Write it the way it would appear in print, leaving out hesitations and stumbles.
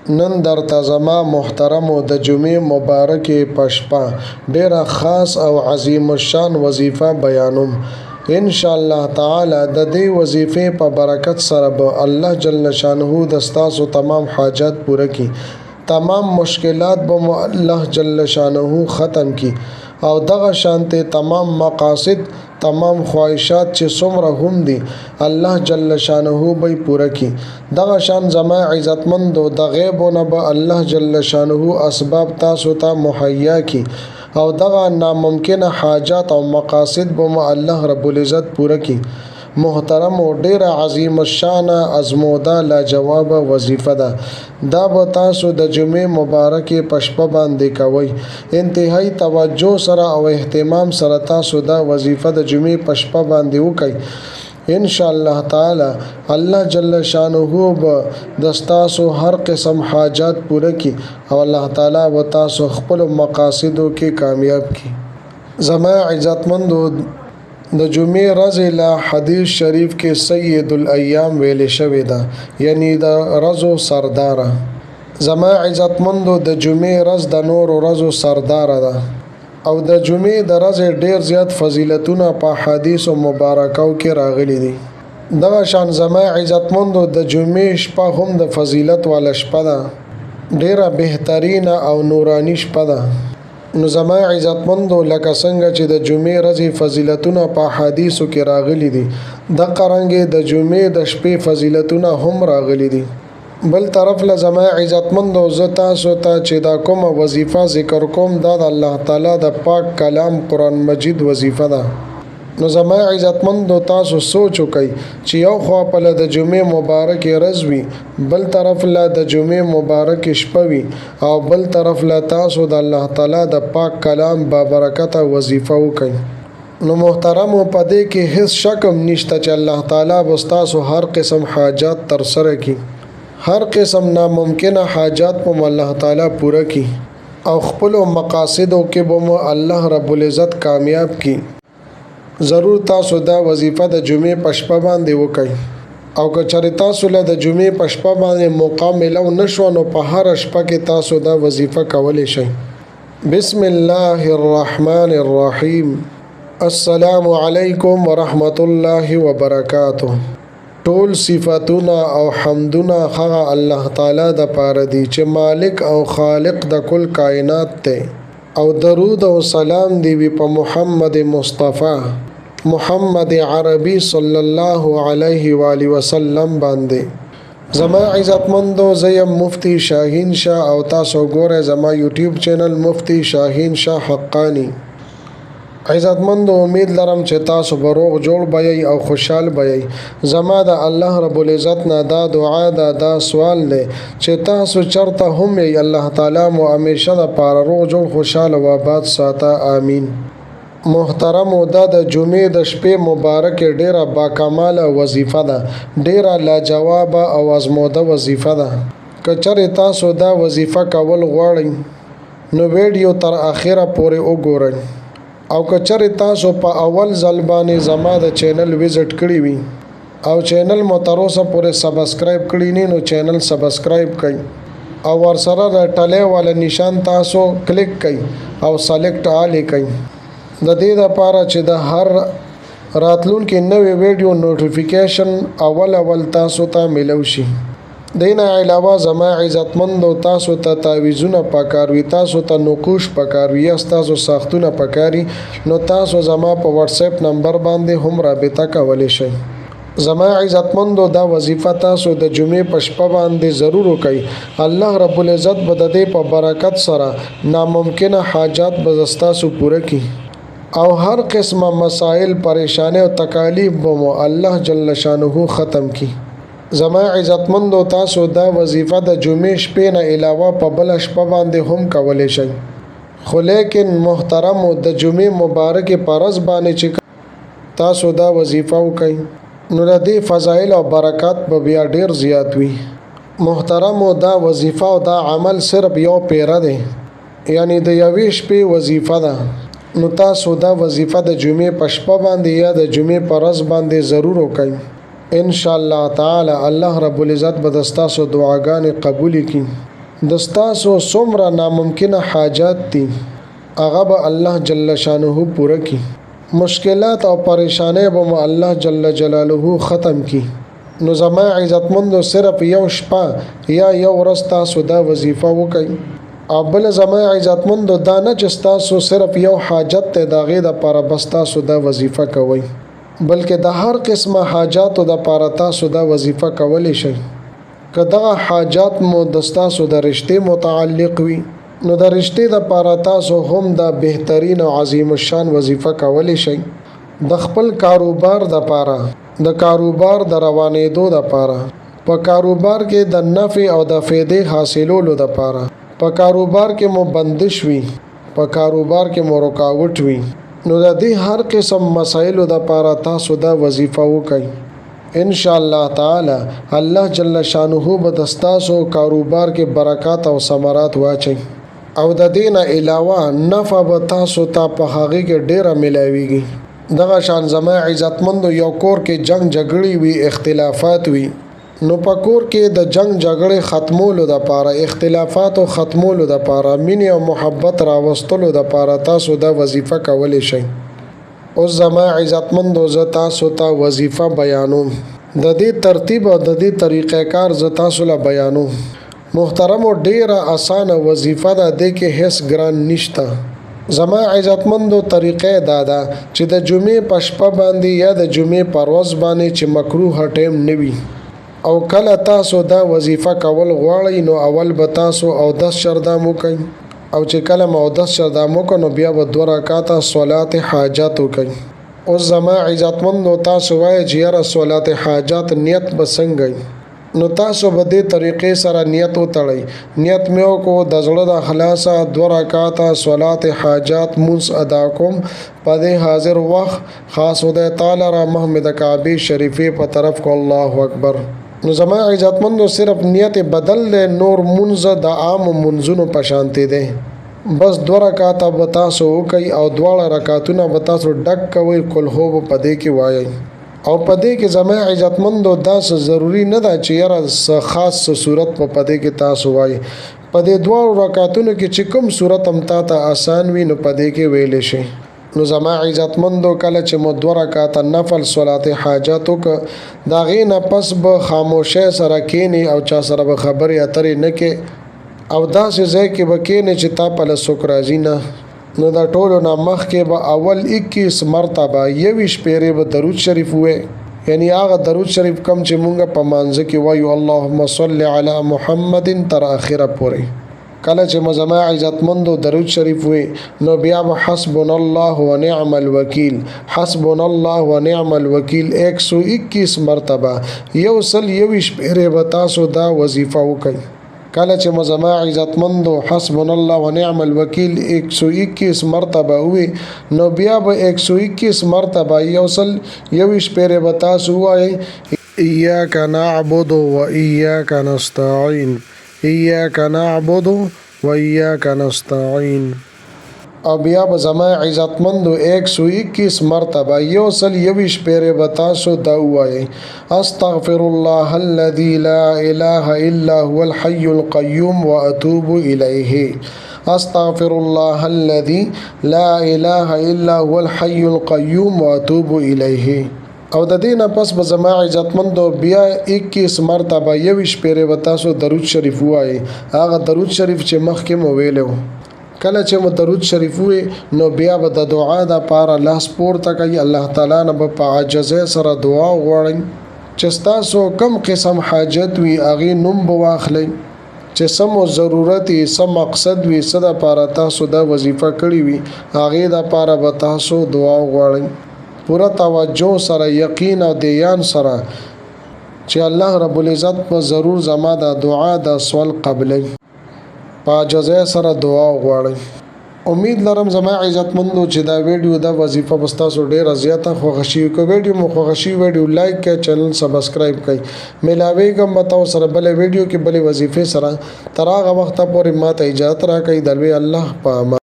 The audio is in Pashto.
نن درته زما محترمو د جمعې مبارکې په شپه ډیره خاص او عظیم الشان وظیفه بیانوم. ان شاء الله تعالی د دې وظیفې په برکت سره به الله جل شانه د ستاسو تمام حاجات پوره کړي، تمام مشکلات به مو الله جل شانه ختم کړي او دغه شانته تمام مقاصد تمام خواهشات چې څومره هم دي الله جل شانه به پوره کړي. دغه شان زما عزتمندو د غیبونه به الله جل شانه اسباب تاسو ته مهیا کړي او دغه ناممکنه حاجات او مقاصد به الله رب العزت پوره کړي. محترم او ډیر عظیم الشان ازموده لاجواب وظیفه ده. دا به تاسو د جمعې مبارکې په شپه باندې کوئ. انتهایی توجه سره او اهتمام سره تاسو دا وظیفه د جمعې په شپه باندې وکئ. ان شاء الله تعالی الله جل شانه به د تاسو هر قسم حاجات پوره کړي او الله تعالی به تاسو خپل مقاصدو کې کامیاب کړي. زما عزتمندو د جمعې ورځ له حدیث شریف کې سید الایام ویل شوی ده، یعنی د ورځو سردار. زما عزتمندو د جمعې ورځ د نور ورځو سردار ده او د جمعې د ورځې ډیر زیات فضیلتونه په حدیث مبارکاو کې راغلي دي. دغه شان زما عزتمندو د جمعې شپه هم د فضیلت والا شپه ده، ډیره بهترینه او نورانی شپه ده. نو زما عزتمندو لکه څنګه چې د جمعې ورځې فضیلتونه په حدیثو کې راغلي دي، د قرانګې د جمعې د شپې فضیلتونه هم راغلي دي. بل طرف له زما عزتمندو زه تاسو ته چې دا کومه وظیفه ذکر کوم دا د الله تعالی د پاک کلام قرآن مجید وظیفه ده. نو زما عزتمندو تاسو سوچ وکئ چې یو خوا په د جمعې مبارکې ورځ وي، بل طرف له د جمعې مبارکې شپه وي او بل طرف له تاسو د الله تعالی د پاک کلام بابرکته وظیفه وکئ. نو محترمو په دې کې هیڅ شک هم نشته چې الله تعالی به ستاسو هر قسم حاجات تر سره کړي، هر قسم ناممکنه حاجات په الله تعالی پوره کړي او خپل مقاصدو کې به الله رب العزت کامیاب کړي. ضرور تاسو دا وظیفه د جمعې په شپه باندې وکئ او که چېرې تاسو له د جمعې په شپه باندې موقع میلو نشو نو په هر شپه کې تاسو دا وظیفه کولی شئ. بسم الله الرحمن الرحیم. السلام علیکم ورحمت الله وبرکاته. ټول صفاتونه او حمدونه هغه الله تعالی د پاره دي چې مالک او خالق د کل کائنات دی او درود او سلام دی وی په محمد مصطفی محمد عربی صلی الله علیه و آله وسلم باندې. زما عزتمندو زیم مفتی شاهین شاه او تاسو ګوره زما یوټیوب چینل مفتی شاهین شاه حقانی. عزتمندو امید لرم چې تاسو به روغ جوړ بئ او خوشحال بئ. زما د الله رب العزت نه دا دعا ده، دا سوال دی چې تاسو چرته هم یې الله تعالی مو همیشه د پاره روغ جوړ خوشحال او آباد ساته، آمین. محترمو دا د جمعې د شپې مبارک ډیره باکماله وظیفه ده، ډیره لاجواب او ازموده وظیفه ده. که چېرې تاسو دا وظیفه کول غواړئ نو ویډیو تر اخره پورې وګورئ او که چېرې تاسو په اول ځل باندې زما د چینل وزټ کړی وي او چینل مو تر اوسه پورې سبسکرایب کړی نه نو چینل سبسکرایب کړئ او ورسره د ټلې والا نشان تاسو کلیک کړئ او سلیکټ آل کړئ د دې لپاره چې د هر راتلونکي نوې ویډیو نوټیفیکیشن اول تاسو ته ملو شي. دینه علاوه زما عزتمندو تاسو ته تعویذونه پکاروي، تاسو ته نقوش پکاروي، تاسو ساختونه پکاري نو تاسو زما په واتس اپ نمبر باندې هم رابطه کولی شئ. زما عزتمندو دا وظیفه تاسو د جمعې په شپه باندې ضرور وکئ. الله رب العزت به د دې په برکت سره ناممکنه حاجات به تاسو پوره کړي او هر قسمه مسائل پریشانی او تکالیف به الله جل شانه ختم کړي. زما عزتمندو تاسو دا وظیفه د جمعې شپې نه علاوه په بل شپه باندې هم کولی شئ، خو لیکن محترمو د جمعې مبارکې په ورځ باندې چې تاسو دا وظیفه وکئ نو د دې فضایل او برکات به بیا ډیر زیات وي. محترمو دا وظیفه او دا عمل صرف یو پیره دی، یعنی د یوې شپې وظیفه ده. نو تاسو دا وظیفه د جمعې په شپه باندې یا د جمعې په ورځ باندې ضرور وکئ. ان شاء الله تعالی الله رب العزت به تاسو دعاګانې قبول کړي. دستاسو څومره ناممکنه حاجات دي هغه به الله جل شانه پوره کی. مشکلات او پریشانې به الله جل جلاله ختم کی. نو زما عزتمندو صرف یو شپه یا یو ورځ تاسو دا وظیفه وکئ. او بل زما عزتمندو دا نه چې تاسو صرف یو حاجت ته داغې د پاره بس تاسو دا وظیفه کوئ، بلکې د هر قسمه حاجاتو د پاره تاسو دا وظیفه کولی شئ. که دغه حاجات مو د تاسو د رشتې متعلق وي نو د رشتې د پاره تاسو هم د بهترین او عظیم الشان وظیفه کولی شئ. د خپل کاروبار د پاره، د کاروبار د روانېدو د پاره، په کاروبار کې د نفع او د فایدې حاصلولو د پاره، په کاروبار کې مو بندش وي، په کاروبار کې مو رکاوټ وي، نو د دې هر قسم مسایلو د پاره تاسو دا وظیفه وکئ. ان شاء الله تعالی الله جل شانه به تاسو کاروبار کې برکات او ثمرات واچي او د دینه علاوه نفع به تاسو ته په هغه کې ډیره ملاويږي. دغه شان زما عزتمندو یو کور کې جنگ جګړې وي، اختلافات وي، نو په کور کې د جنگ جګړې ختمولو د پاره، اختلافات او ختمولو د پاره، مینه او محبت راوستلو د پاره تاسو دا وظیفه کولی شئ. اوس زما عزتمندو زه تاسو ته وظیفه بیانوم، د دې ترتیب او د دې طریقې کار زه تاسو له بیانوم. محترمو ډیره اسانه وظیفه ده، د کې هیڅ ګران نشته. زما عزتمندو طریقې دا ده چې د جمعې په شپه باندې یا د جمعې په ورځ باندې چې مکروه ټیم نه وي او کله تاسو دا وظیفه کول غواړئ نو اول به تاسو اودس شردام وکئ، او چې کله مو اودس شردام وکړو نو بیا به 2 رکعاته صلات حاجت وکئ. اوس زما عزتمندو تاسو وایئ چې یاره صلات حاجت نیت به څنګه وي؟ نو تاسو به دې طریقې سره نیت وتړئ. نیت مې وکړو د زړه د خلاصه 2 رکعاته صلات حاجت مونځ ادا کوم په دې حاضر وخت، خاص خدای تعالی را مخ مې د کعبې شریفې په طرف کو، الله اکبر. نو زما عزتمندو صرف نیت بدل دی، نور مونځ د عام منځونو په شانتي دی. بس 2 رکعاته به تاسو وکئ او 2 رکعاتونه به تاسو ډک کوئ، کل هو به په دې کې وایئ. او په دې کې زما عزتمندو داس ضروری نه ده چې یاره خاص صورت په دې کې تاسو وایي. په دې 2 رکعاتونو کې چې کوم صورت هم تاسو آسان وي نو په دې کې ویل شي. نو زما عزتمندو کله چې مو 2 رکعاته نفل صلات حاجت وک دا غینه پس به خاموشه سره کینی او چا سره به خبرې اترې نه کې او داسې ځای کې به کینی چې تا په لسوک راځي نه. نو دا ټولو نه مخکې به اول 21 مرتبه 21 پیرې به درود شریف وې، یعنی هغه درود شریف کم چې مونږ په مانځ کې وایو اللهم صل علی محمد تر اخره پورې. کله چې زما عزتمندو درود شریف وې نو بیا به حسبنا الله ونعم الوکیل، حسبنا الله ونعم الوکیل 121 مرتبه 121 پیرې به تاسو دا وظیفه وکړئ. کله چې زما عزتمندو حسبنا الله ونعم الوکیل 121 مرتبه وي نو بیا به 121 مرتبه 121 پیرې به تاسو وایئ ایاک نعبد و ایاک نستعین، ایاک نعبد و ایاک نستعین. او بیا به زما عزتمندو 121 مرتبه 121 پیرې به تاسو دا وایئ استغفر الله الذي لا اله الا هو الحي القيوم واتوب الیه، استغفر الله الذي لا اله الا هو الحي القيوم واتوب الیه. او د دې نه پس به زما عزتمندو بیا 21 مرتبه 21 پیرې به تاسو درود شریف وایئ، هغه درود شریف چې مخکې مو ویلو. کله چې مو درود شریف وي نو بیا به د دعا د پاره لاس پورته کوي، الله تعالی نه به په عاجزۍ سره دعا وغواړئ چې تاسو کم قسم حاجت وي هغې نوم به واخلئ، چې څه مو ضرورت وي، څه مقصد وي، څه دپاره تاسو دا وظیفه کړې وي هغې دپاره به تاسو دعا وغواړئ پوره توجه سره، یقین او دیان سره چې الله رب العزت به ضرور زما د دعا د سوال قبلوي. په عاجزۍ سره دعا وغواړئ. امید لرم زما عزتمندو چې دا ویډیو دا وظیفه به ستاسو ډېره زیاته خوښه شي. که ویډیو مو خوښه شي ویډیو لایک کړئ، چینل سبسکرایب کړئ. میلاویږم به تاسو سره بلې ویډیو کې بلې وظیفې سره. تر هغه وخته پورې ماته اجازت راکړئ. د لوی الله په امان.